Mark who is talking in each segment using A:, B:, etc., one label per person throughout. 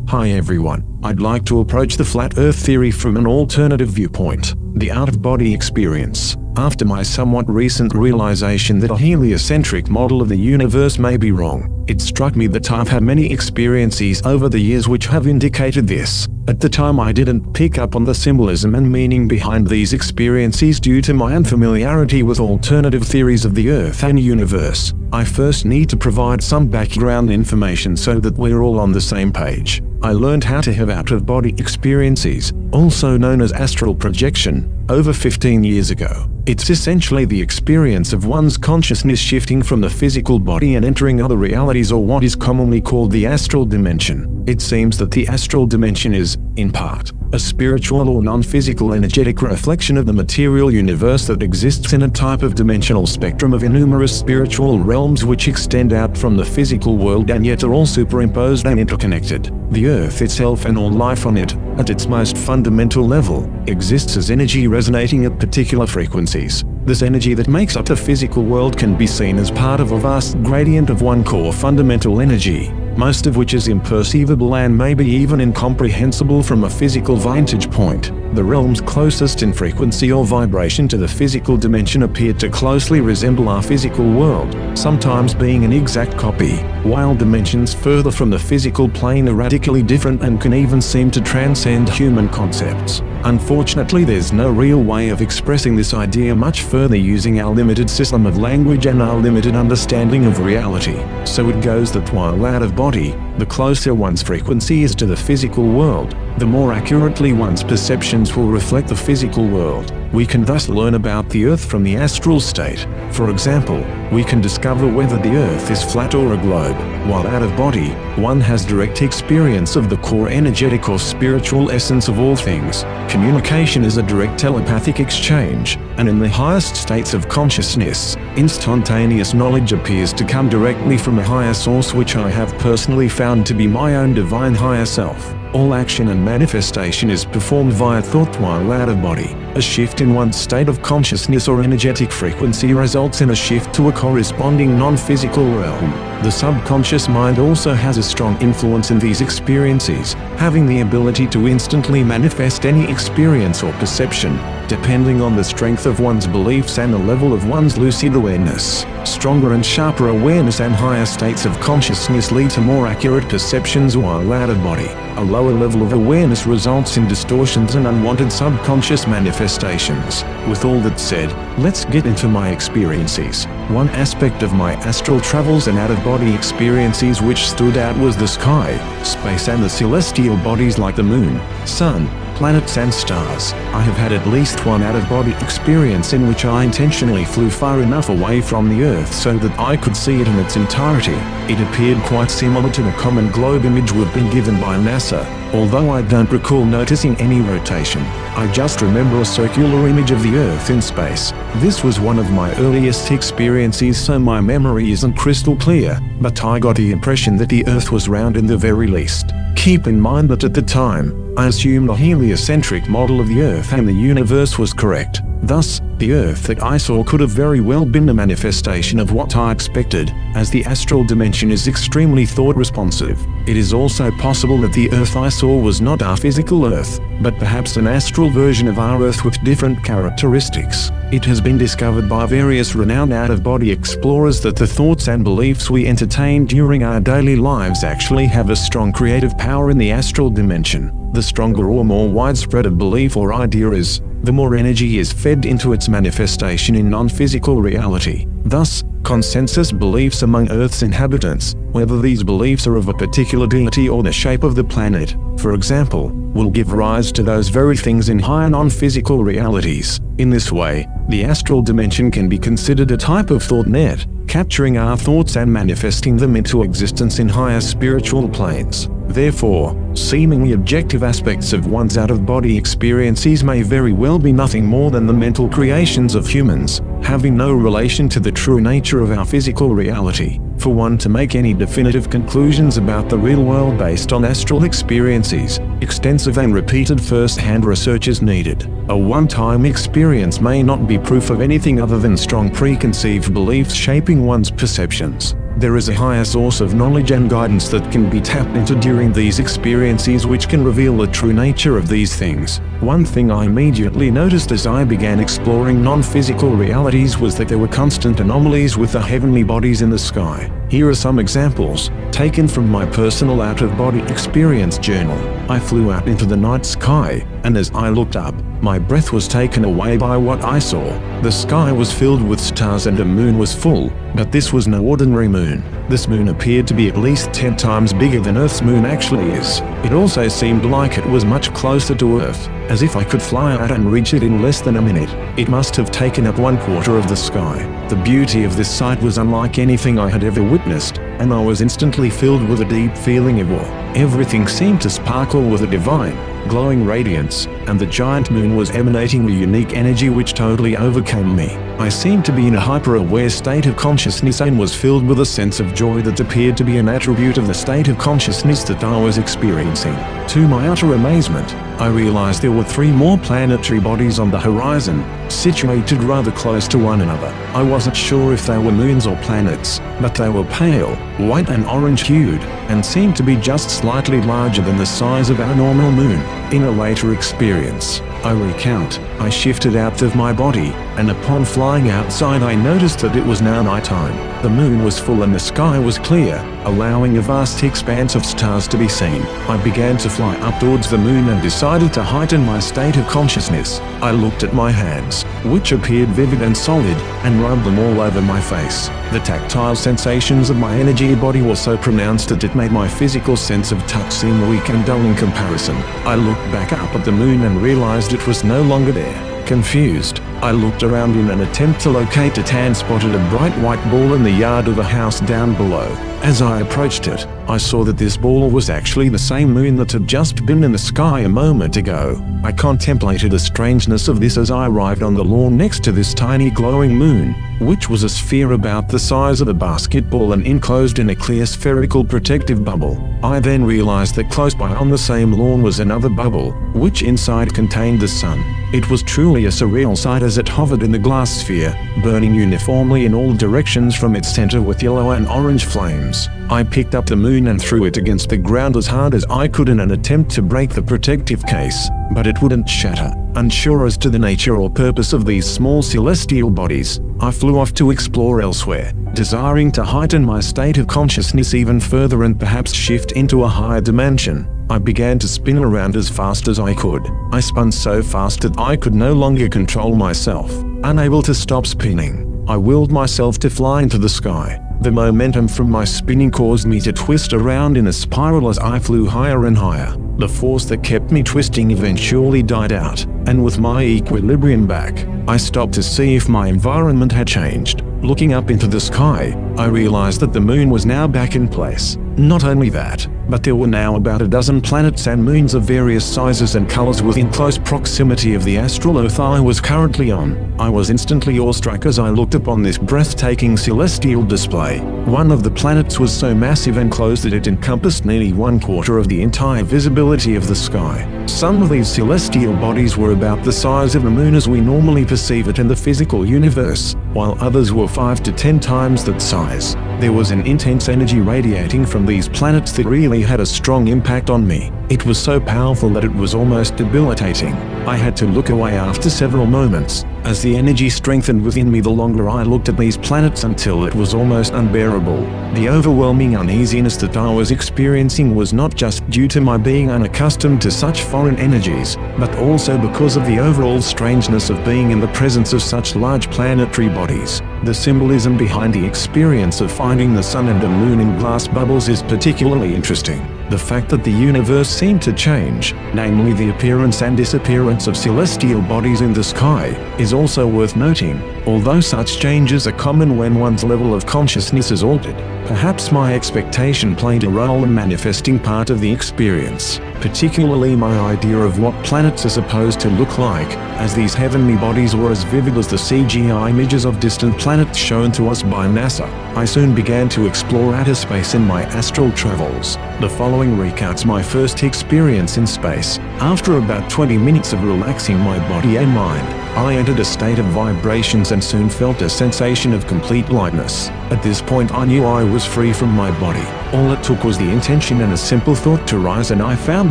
A: Hi everyone, I'd like to approach the flat earth theory from an alternative viewpoint, the out-of-body experience. After my somewhat recent realization that a heliocentric model of the universe may be wrong, it struck me that I've had many experiences over the years which have indicated this. At the time I didn't pick up on the symbolism and meaning behind these experiences due to my unfamiliarity with alternative theories of the Earth and universe. I first need to provide some background information so that we're all on the same page. I learned how to have out-of-body experiences, also known as astral projection, over 15 years ago. It's essentially the experience of one's consciousness shifting from the physical body and entering other realities, or what is commonly called the astral dimension. It seems that the astral dimension is, in part, a spiritual or non-physical energetic reflection of the material universe that exists in a type of dimensional spectrum of innumerous spiritual realms which extend out from the physical world and yet are all superimposed and interconnected. The Earth itself and all life on it, at its most fundamental level, exists as energy resonating at particular frequencies. This energy that makes up the physical world can be seen as part of a vast gradient of one core fundamental energy, most of which is imperceivable and maybe even incomprehensible from a physical vantage point. The realms closest in frequency or vibration to the physical dimension appear to closely resemble our physical world, sometimes being an exact copy, while dimensions further from the physical plane are radically different and can even seem to transcend human concepts. Unfortunately, there's no real way of expressing this idea much further using our limited system of language and our limited understanding of reality. So it goes that while out of body, the closer one's frequency is to the physical world, the more accurately one's perceptions will reflect the physical world. We can thus learn about the Earth from the astral state. For example, we can discover whether the Earth is flat or a globe. While out of body, one has direct experience of the core energetic or spiritual essence of all things. Communication is a direct telepathic exchange, and in the highest states of consciousness, instantaneous knowledge appears to come directly from a higher source, which I have personally found to be my own divine higher self. All action and manifestation is performed via thought while out of body. A shift in one's state of consciousness or energetic frequency results in a shift to a corresponding non-physical realm. The subconscious mind also has a strong influence in these experiences, having the ability to instantly manifest any experience or perception, depending on the strength of one's beliefs and the level of one's lucid awareness. Stronger and sharper awareness and higher states of consciousness lead to more accurate perceptions while out of body. A lower level of awareness results in distortions and unwanted subconscious manifestations. With all that said, let's get into my experiences. One aspect of my astral travels and out-of-body experiences which stood out was the sky, space and the celestial bodies like the moon, sun, planets and stars. I have had at least one out-of-body experience in which I intentionally flew far enough away from the Earth so that I could see it in its entirety. It appeared quite similar to the common globe image we've been given by NASA, although I don't recall noticing any rotation. I just remember a circular image of the Earth in space. This was one of my earliest experiences, so my memory isn't crystal clear, but I got the impression that the Earth was round in the very least. Keep in mind that at the time, I assumed the heliocentric model of the Earth and the universe was correct. Thus, the Earth that I saw could have very well been a manifestation of what I expected, as the astral dimension is extremely thought-responsive. It is also possible that the Earth I saw was not our physical Earth, but perhaps an astral version of our Earth with different characteristics. It has been discovered by various renowned out-of-body explorers that the thoughts and beliefs we entertain during our daily lives actually have a strong creative power in the astral dimension. The stronger or more widespread a belief or idea is, the more energy is fed into its manifestation in non-physical reality. Thus, consensus beliefs among Earth's inhabitants, whether these beliefs are of a particular deity or the shape of the planet, for example, will give rise to those very things in higher non-physical realities. In this way, the astral dimension can be considered a type of thought net, capturing our thoughts and manifesting them into existence in higher spiritual planes. Therefore, seemingly objective aspects of one's out-of-body experiences may very well be nothing more than the mental creations of humans, having no relation to the true nature of our physical reality. For one to make any definitive conclusions about the real world based on astral experiences, extensive and repeated first-hand research is needed. A one-time experience may not be proof of anything other than strong preconceived beliefs shaping one's perceptions. There is a higher source of knowledge and guidance that can be tapped into during these experiences, which can reveal the true nature of these things. One thing I immediately noticed as I began exploring non-physical realities was that there were constant anomalies with the heavenly bodies in the sky. Here are some examples, taken from my personal out-of-body experience journal. I flew out into the night sky, and as I looked up, my breath was taken away by what I saw. The sky was filled with stars and a moon was full, but this was no ordinary moon. This moon appeared to be at least 10 times bigger than Earth's moon actually is. It also seemed like it was much closer to Earth, as if I could fly out and reach it in less than a minute. It must have taken up 1/4 of the sky. The beauty of this sight was unlike anything I had ever witnessed, and I was instantly filled with a deep feeling of awe. Everything seemed to sparkle with a divine, glowing radiance, and the giant moon was emanating a unique energy which totally overcame me. I seemed to be in a hyper-aware state of consciousness and was filled with a sense of joy that appeared to be an attribute of the state of consciousness that I was experiencing. To my utter amazement, I realized there were 3 more planetary bodies on the horizon, situated rather close to one another. I wasn't sure if they were moons or planets, but they were pale, white and orange-hued, and seemed to be just slightly larger than the size of our normal moon. In a later experience, I recount, I shifted out of my body, and upon flying outside I noticed that it was now nighttime. The moon was full and the sky was clear, allowing a vast expanse of stars to be seen. I began to fly up towards the moon and decided to heighten my state of consciousness. I looked at my hands, which appeared vivid and solid, and rubbed them all over my face. The tactile sensations of my energy body were so pronounced that it made my physical sense of touch seem weak and dull in comparison. I looked back up at the moon and realized it was no longer there. Confused, I looked around in an attempt to locate it and spotted a bright white ball in the yard of a house down below. As I approached it, I saw that this ball was actually the same moon that had just been in the sky a moment ago. I contemplated the strangeness of this as I arrived on the lawn next to this tiny glowing moon, which was a sphere about the size of a basketball and enclosed in a clear spherical protective bubble. I then realized that close by on the same lawn was another bubble, which inside contained the sun. It was truly a surreal sight as it hovered in the glass sphere, burning uniformly in all directions from its center with yellow and orange flames. I picked up the moon and threw it against the ground as hard as I could in an attempt to break the protective case, but it wouldn't shatter. Unsure as to the nature or purpose of these small celestial bodies, I flew off to explore elsewhere, desiring to heighten my state of consciousness even further and perhaps shift into a higher dimension. I began to spin around as fast as I could. I spun so fast that I could no longer control myself. Unable to stop spinning, I willed myself to fly into the sky. The momentum from my spinning caused me to twist around in a spiral as I flew higher and higher. The force that kept me twisting eventually died out, and with my equilibrium back, I stopped to see if my environment had changed. Looking up into the sky, I realized that the moon was now back in place. Not only that, but there were now about a dozen planets and moons of various sizes and colors within close proximity of the astral Earth I was currently on. I was instantly awestruck as I looked upon this breathtaking celestial display. One of the planets was so massive and close that it encompassed nearly 1/4 of the entire visibility of the sky. Some of these celestial bodies were about the size of the moon as we normally perceive it in the physical universe, while others were 5 to 10 times that size. There was an intense energy radiating from these planets that really had a strong impact on me. It was so powerful that it was almost debilitating. I had to look away after several moments, as the energy strengthened within me the longer I looked at these planets until it was almost unbearable. The overwhelming uneasiness that I was experiencing was not just due to my being unaccustomed to such foreign energies, but also because of the overall strangeness of being in the presence of such large planetary bodies. The symbolism behind the experience of finding the sun and the moon in glass bubbles is particularly interesting. The fact that the universe seemed to change, namely the appearance and disappearance of celestial bodies in the sky, is also worth noting. Although such changes are common when one's level of consciousness is altered, perhaps my expectation played a role in manifesting part of the experience. particularly my idea of what planets are supposed to look like, as these heavenly bodies were as vivid as the CGI images of distant planets shown to us by NASA. I soon began to explore outer space in my astral travels. The following recounts my first experience in space. After about 20 minutes of relaxing my body and mind, I entered a state of vibrations and soon felt a sensation of complete lightness. At this point I knew I was free from my body. All it took was the intention and a simple thought to rise, and I found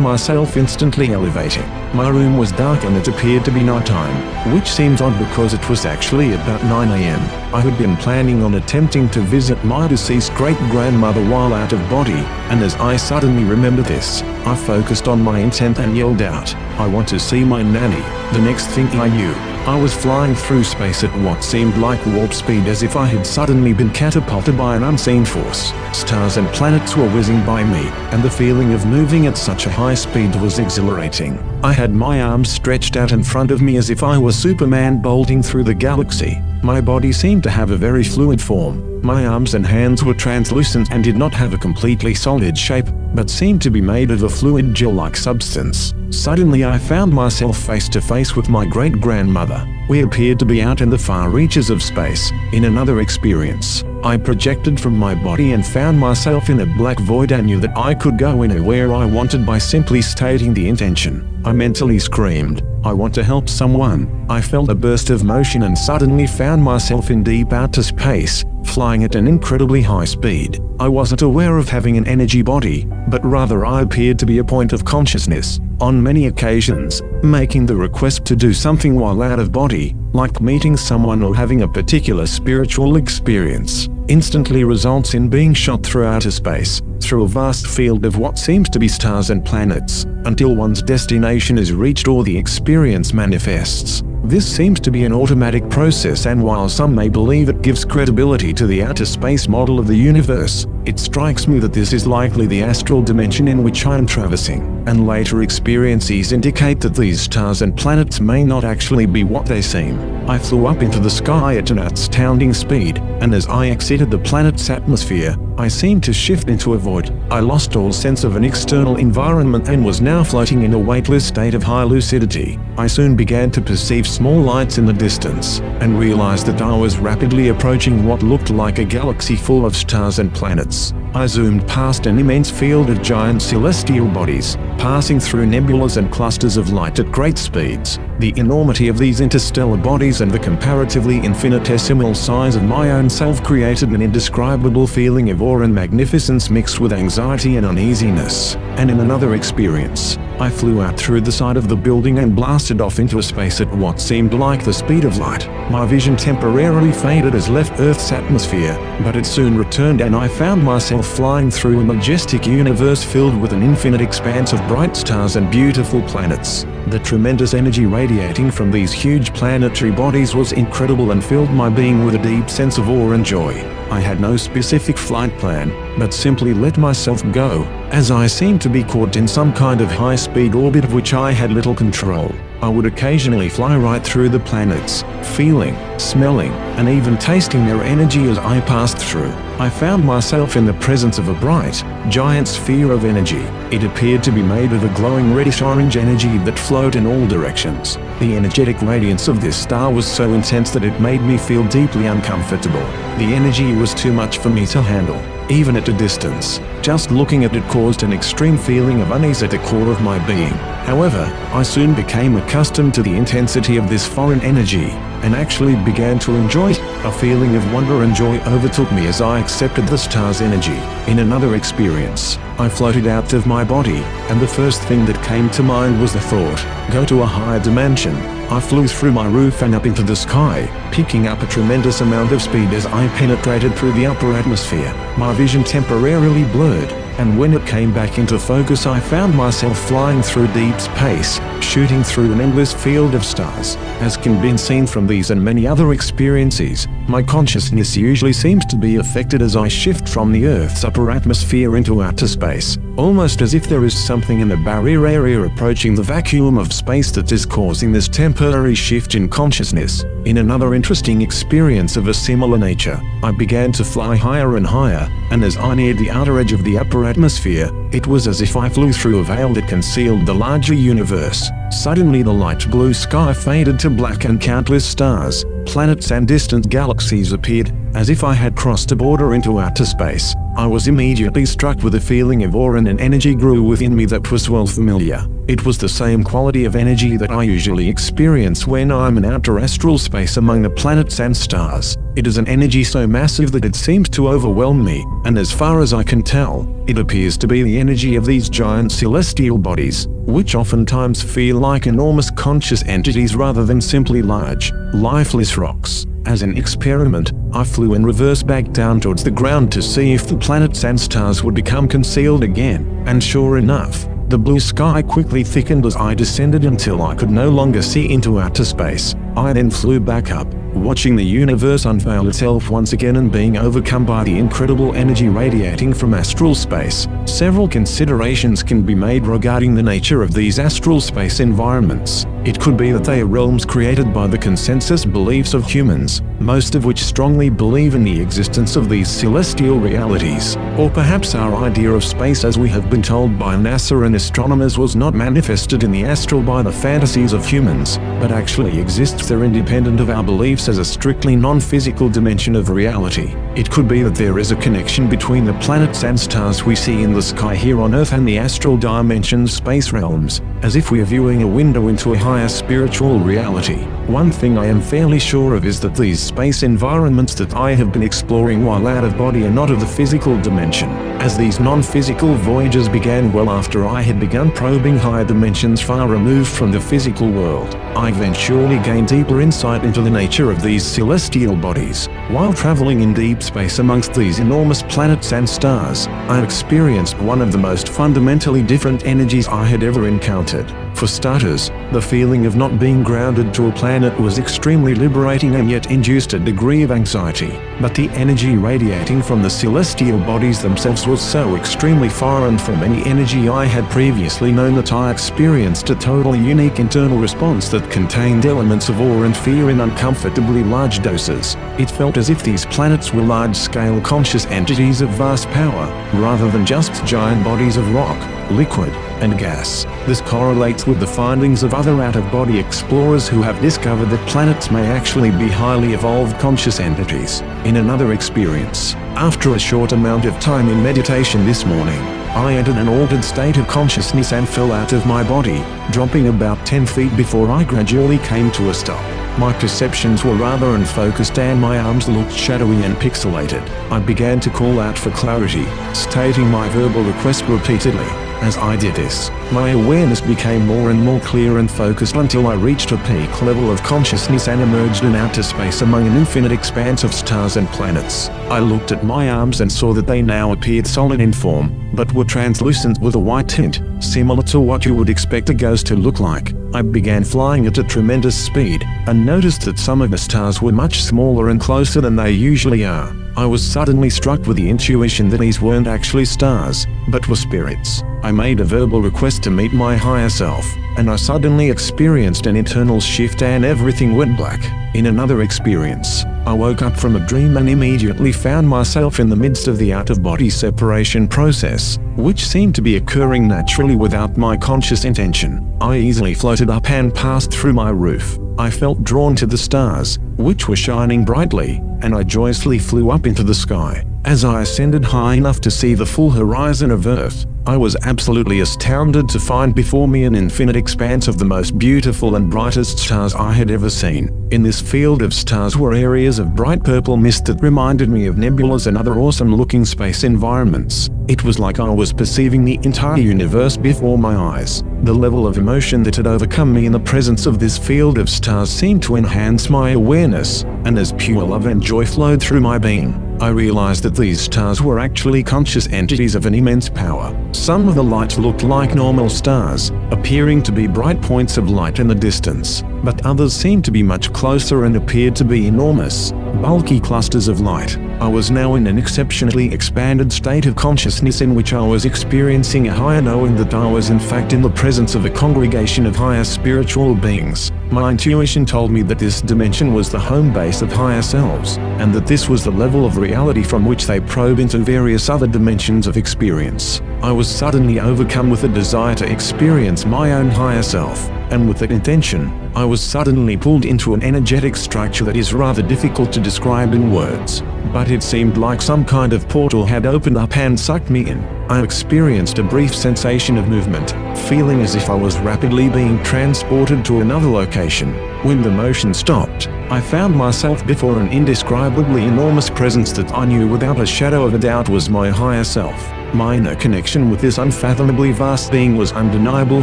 A: myself instantly elevating. My room was dark and it appeared to be nighttime, which seemed odd because it was actually about 9 AM. I had been planning on attempting to visit my deceased great-grandmother while out of body, and as I suddenly remembered this, I focused on my intent and yelled out, "I want to see my nanny." The next thing I knew, I was flying through space at what seemed like warp speed, as if I had suddenly been catapulted by an unseen force. Stars and planets were whizzing by me, and the feeling of moving at such a high speed was exhilarating. I had my arms stretched out in front of me as if I were Superman bolting through the galaxy. My body seemed to have a very fluid form. My arms and hands were translucent and did not have a completely solid shape, but seemed to be made of a fluid gel-like substance. Suddenly I found myself face to face with my great-grandmother. We appeared to be out in the far reaches of space. In another experience, I projected from my body and found myself in a black void and knew that I could go anywhere I wanted by simply stating the intention. I mentally screamed, "I want to help someone." I felt a burst of motion and suddenly found myself in deep outer space, flying at an incredibly high speed. I wasn't aware of having an energy body, but rather I appeared to be a point of consciousness. On many occasions, making the request to do something while out of body, like meeting someone or having a particular spiritual experience, instantly results in being shot through outer space, through a vast field of what seems to be stars and planets, until one's destination is reached or the experience manifests. This seems to be an automatic process, and while some may believe it gives credibility to the outer space model of the universe, it strikes me that this is likely the astral dimension in which I am traversing, and later experiences indicate that these stars and planets may not actually be what they seem. I flew up into the sky at an astounding speed, and as I exited the planet's atmosphere, I seemed to shift into a void. I lost all sense of an external environment and was now floating in a weightless state of high lucidity. I soon began to perceive small lights in the distance, and realized that I was rapidly approaching what looked like a galaxy full of stars and planets. I zoomed past an immense field of giant celestial bodies, passing through nebulas and clusters of light at great speeds. The enormity of these interstellar bodies and the comparatively infinitesimal size of my own self created an indescribable feeling of awe and magnificence mixed with anxiety and uneasiness. And in another experience, I flew out through the side of the building and blasted off into space at what seemed like the speed of light. My vision temporarily faded as left Earth's atmosphere, but it soon returned and I found myself flying through a majestic universe filled with an infinite expanse of bright stars and beautiful planets. The tremendous energy radiating from these huge planetary bodies was incredible and filled my being with a deep sense of awe and joy. I had no specific flight plan, but simply let myself go, as I seemed to be caught in some kind of high-speed orbit of which I had little control. I would occasionally fly right through the planets, feeling, smelling, and even tasting their energy as I passed through. I found myself in the presence of a bright, giant sphere of energy. It appeared to be made of a glowing reddish-orange energy that flowed in all directions. The energetic radiance of this star was so intense that it made me feel deeply uncomfortable. The energy was too much for me to handle, even at a distance. Just looking at it caused an extreme feeling of unease at the core of my being. However, I soon became accustomed to the intensity of this foreign energy, and actually began to enjoy it. A feeling of wonder and joy overtook me as I accepted the star's energy. In another experience, I floated out of my body, and the first thing that came to mind was the thought, go to a higher dimension. I flew through my roof and up into the sky, picking up a tremendous amount of speed as I penetrated through the upper atmosphere. My vision temporarily blurred, and when it came back into focus I found myself flying through deep space, shooting through an endless field of stars. As can be seen from these and many other experiences, My consciousness usually seems to be affected as I shift from the Earth's upper atmosphere into outer space, almost as if there is something in the barrier area approaching the vacuum of space that is causing this temporary shift in consciousness. In another interesting experience of a similar nature, I began to fly higher and higher, and as I neared the outer edge of the upper atmosphere, it was as if I flew through a veil that concealed the larger universe. Suddenly the light blue sky faded to black and countless stars, planets and distant galaxies appeared, as if I had crossed a border into outer space. I was immediately struck with a feeling of awe, and an energy grew within me that was well familiar. It was the same quality of energy that I usually experience when I'm in outer astral space among the planets and stars. It is an energy so massive that it seems to overwhelm me, and as far as I can tell, it appears to be the energy of these giant celestial bodies, which oftentimes feel like enormous conscious entities rather than simply large, lifeless rocks. As an experiment, I flew in reverse back down towards the ground to see if the planets and stars would become concealed again, and sure enough, the blue sky quickly thickened as I descended until I could no longer see into outer space. I then flew back up, watching the universe unveil itself once again and being overcome by the incredible energy radiating from astral space. Several considerations can be made regarding the nature of these astral space environments. It could be that they are realms created by the consensus beliefs of humans, most of which strongly believe in the existence of these celestial realities. Or perhaps our idea of space as we have been told by NASA and astronomers was not manifested in the astral by the fantasies of humans, but actually exists there independent of our beliefs as a strictly non-physical dimension of reality. It could be that there is a connection between the planets and stars we see in the sky here on Earth and the astral dimensions, space realms, as if we are viewing a window into a higher spiritual reality. One thing I am fairly sure of is that these space environments that I have been exploring while out of body are not of the physical dimension, as these non-physical voyages began well after I had begun probing higher dimensions far removed from the physical world. I eventually gained deeper insight into the nature of these celestial bodies. While traveling in deep space amongst these enormous planets and stars, I experienced one of the most fundamentally different energies I had ever encountered. For starters, the feeling of not being grounded to a planet was extremely liberating and yet induced a degree of anxiety. But the energy radiating from the celestial bodies themselves was so extremely foreign from any energy I had previously known that I experienced a totally unique internal response that contained elements of awe and fear in uncomfortably large doses. It felt as if these planets were large-scale conscious entities of vast power, rather than just giant bodies of rock, liquid, and gas. This correlates with the findings of other out-of-body explorers who have discovered that planets may actually be highly evolved conscious entities. In another experience, after a short amount of time in meditation this morning, I entered an altered state of consciousness and fell out of my body, dropping about 10 feet before I gradually came to a stop. My perceptions were rather unfocused and my arms looked shadowy and pixelated. I began to call out for clarity, stating my verbal request repeatedly. As I did this, my awareness became more and more clear and focused until I reached a peak level of consciousness and emerged in outer space among an infinite expanse of stars and planets. I looked at my arms and saw that they now appeared solid in form, but were translucent with a white tint, similar to what you would expect a ghost to look like. I began flying at a tremendous speed, and noticed that some of the stars were much smaller and closer than they usually are. I was suddenly struck with the intuition that these weren't actually stars, but were spirits. I made a verbal request to meet my higher self, and I suddenly experienced an internal shift and everything went black. In another experience, I woke up from a dream and immediately found myself in the midst of the out-of-body separation process, which seemed to be occurring naturally without my conscious intention. I easily floated up and passed through my roof. I felt drawn to the stars, which were shining brightly, and I joyously flew up into the sky. As I ascended high enough to see the full horizon of Earth, I was absolutely astounded to find before me an infinite expanse of the most beautiful and brightest stars I had ever seen. In this field of stars were areas of bright purple mist that reminded me of nebulas and other awesome-looking space environments. It was like I was perceiving the entire universe before my eyes. The level of emotion that had overcome me in the presence of this field of stars seemed to enhance my awareness, and as pure love and joy flowed through my being, I realized that these stars were actually conscious entities of an immense power. Some of the light looked like normal stars, appearing to be bright points of light in the distance, but others seemed to be much closer and appeared to be enormous, bulky clusters of light. I was now in an exceptionally expanded state of consciousness in which I was experiencing a higher knowing that I was in fact in the presence of a congregation of higher spiritual beings. My intuition told me that this dimension was the home base of higher selves, and that this was the level of reality from which they probe into various other dimensions of experience. I was suddenly overcome with a desire to experience my own higher self, and with that intention, I was suddenly pulled into an energetic structure that is rather difficult to describe in words. But it seemed like some kind of portal had opened up and sucked me in. I experienced a brief sensation of movement, feeling as if I was rapidly being transported to another location. When the motion stopped, I found myself before an indescribably enormous presence that I knew without a shadow of a doubt was my higher self. My inner connection with this unfathomably vast being was undeniable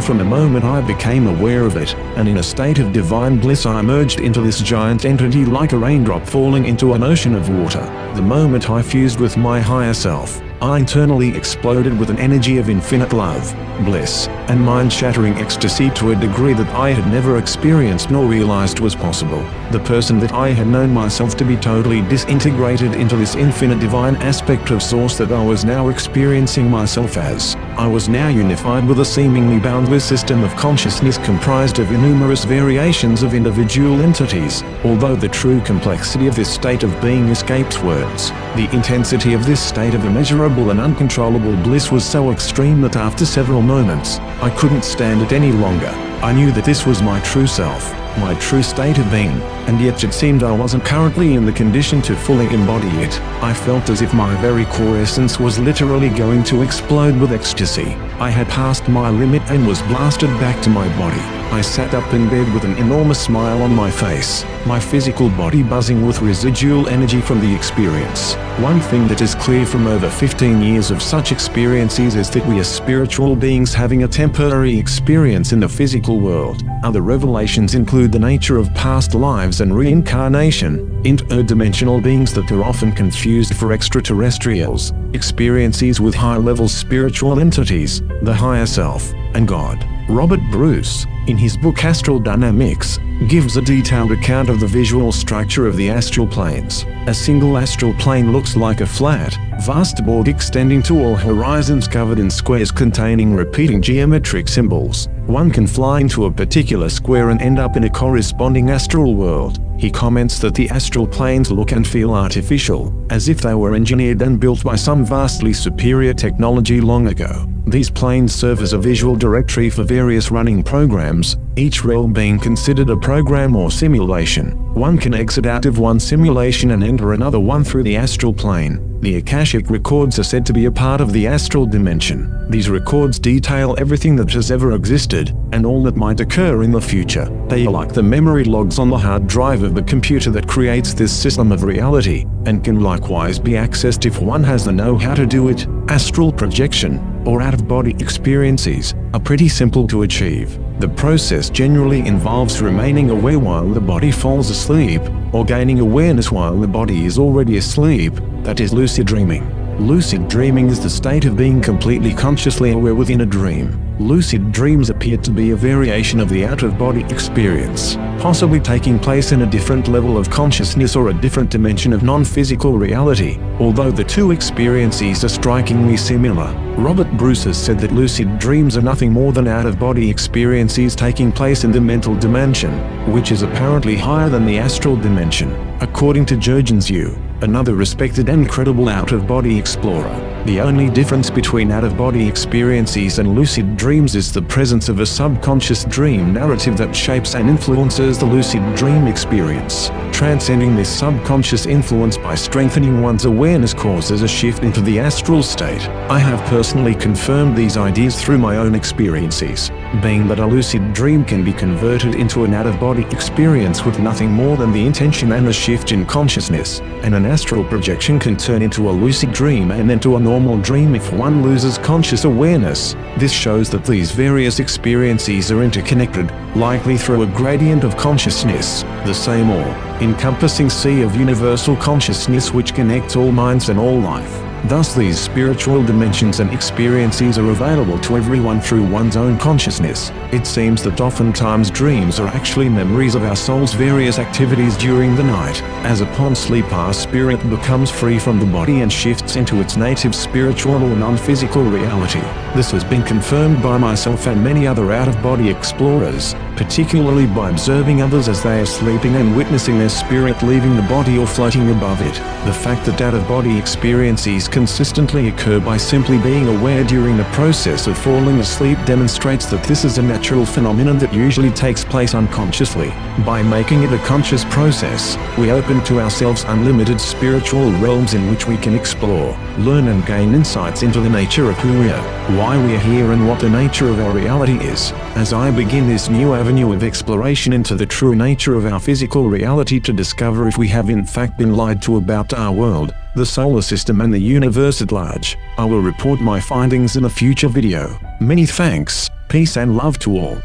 A: from the moment I became aware of it, and in a state of divine bliss I emerged into this giant entity like a raindrop falling into an ocean of water. The moment I fused with my higher self, I internally exploded with an energy of infinite love, bliss, and mind-shattering ecstasy to a degree that I had never experienced nor realized was possible. The person that I had known myself to be totally disintegrated into this infinite divine aspect of source that I was now experiencing myself as. I was now unified with a seemingly boundless system of consciousness comprised of numerous variations of individual entities. Although the true complexity of this state of being escapes words, the intensity of this state of immeasurable and uncontrollable bliss was so extreme that after several moments, I couldn't stand it any longer. I knew that this was my true self, my true state of being, and yet it seemed I wasn't currently in the condition to fully embody it. I felt as if my very core essence was literally going to explode with ecstasy. I had passed my limit and was blasted back to my body. I sat up in bed with an enormous smile on my face, my physical body buzzing with residual energy from the experience. One thing that is clear from over 15 years of such experiences is that we are spiritual beings having a temporary experience in the physical world. Other revelations include the nature of past lives and reincarnation, interdimensional beings that are often confused for extraterrestrials, experiences with high-level spiritual entities, the higher self, and God. Robert Bruce, in his book Astral Dynamics, gives a detailed account of the visual structure of the astral planes. A single astral plane looks like a flat, vast board extending to all horizons covered in squares containing repeating geometric symbols. One can fly into a particular square and end up in a corresponding astral world. He comments that the astral planes look and feel artificial, as if they were engineered and built by some vastly superior technology long ago. These planes serve as a visual directory for various running programs, each realm being considered a program or simulation. One can exit out of one simulation and enter another one through the astral plane. The Akashic records are said to be a part of the astral dimension. These records detail everything that has ever existed, and all that might occur in the future. They are like the memory logs on the hard drive of the computer that creates this system of reality, and can likewise be accessed if one has the know-how to do it. Astral projection, or out-of-body experiences, are pretty simple to achieve. The process generally involves remaining aware while the body falls asleep, or gaining awareness while the body is already asleep, that is lucid dreaming. Lucid dreaming is the state of being completely consciously aware within a dream. Lucid dreams appear to be a variation of the out-of-body experience, possibly taking place in a different level of consciousness or a different dimension of non-physical reality, although the two experiences are strikingly similar. Robert Bruce has said that lucid dreams are nothing more than out-of-body experiences taking place in the mental dimension, which is apparently higher than the astral dimension. According to Jurgen Zhu, another respected and credible out-of-body explorer, the only difference between out-of-body experiences and lucid dreams is the presence of a subconscious dream narrative that shapes and influences the lucid dream experience. Transcending this subconscious influence by strengthening one's awareness causes a shift into the astral state. I have personally confirmed these ideas through my own experiences, being that a lucid dream can be converted into an out-of-body experience with nothing more than the intention and a shift in consciousness, and an astral projection can turn into a lucid dream and then to a normal dream if one loses conscious awareness. This shows that these various experiences are interconnected, likely through a gradient of consciousness, the same all-encompassing sea of universal consciousness which connects all minds and all life. Thus these spiritual dimensions and experiences are available to everyone through one's own consciousness. It seems that oftentimes dreams are actually memories of our soul's various activities during the night, as upon sleep our spirit becomes free from the body and shifts into its native spiritual or non-physical reality. This has been confirmed by myself and many other out-of-body explorers, particularly by observing others as they are sleeping and witnessing their spirit leaving the body or floating above it. The fact that out-of-body experiences consistently occur by simply being aware during the process of falling asleep demonstrates that this is a natural phenomenon that usually takes place unconsciously. By making it a conscious process, we open to ourselves unlimited spiritual realms in which we can explore, learn and gain insights into the nature of who we are, why we are here and what the nature of our reality is. As I begin this new avenue of exploration into the true nature of our physical reality to discover if we have in fact been lied to about our world, the solar system and the universe at large, I will report my findings in a future video. Many thanks, peace and love to all.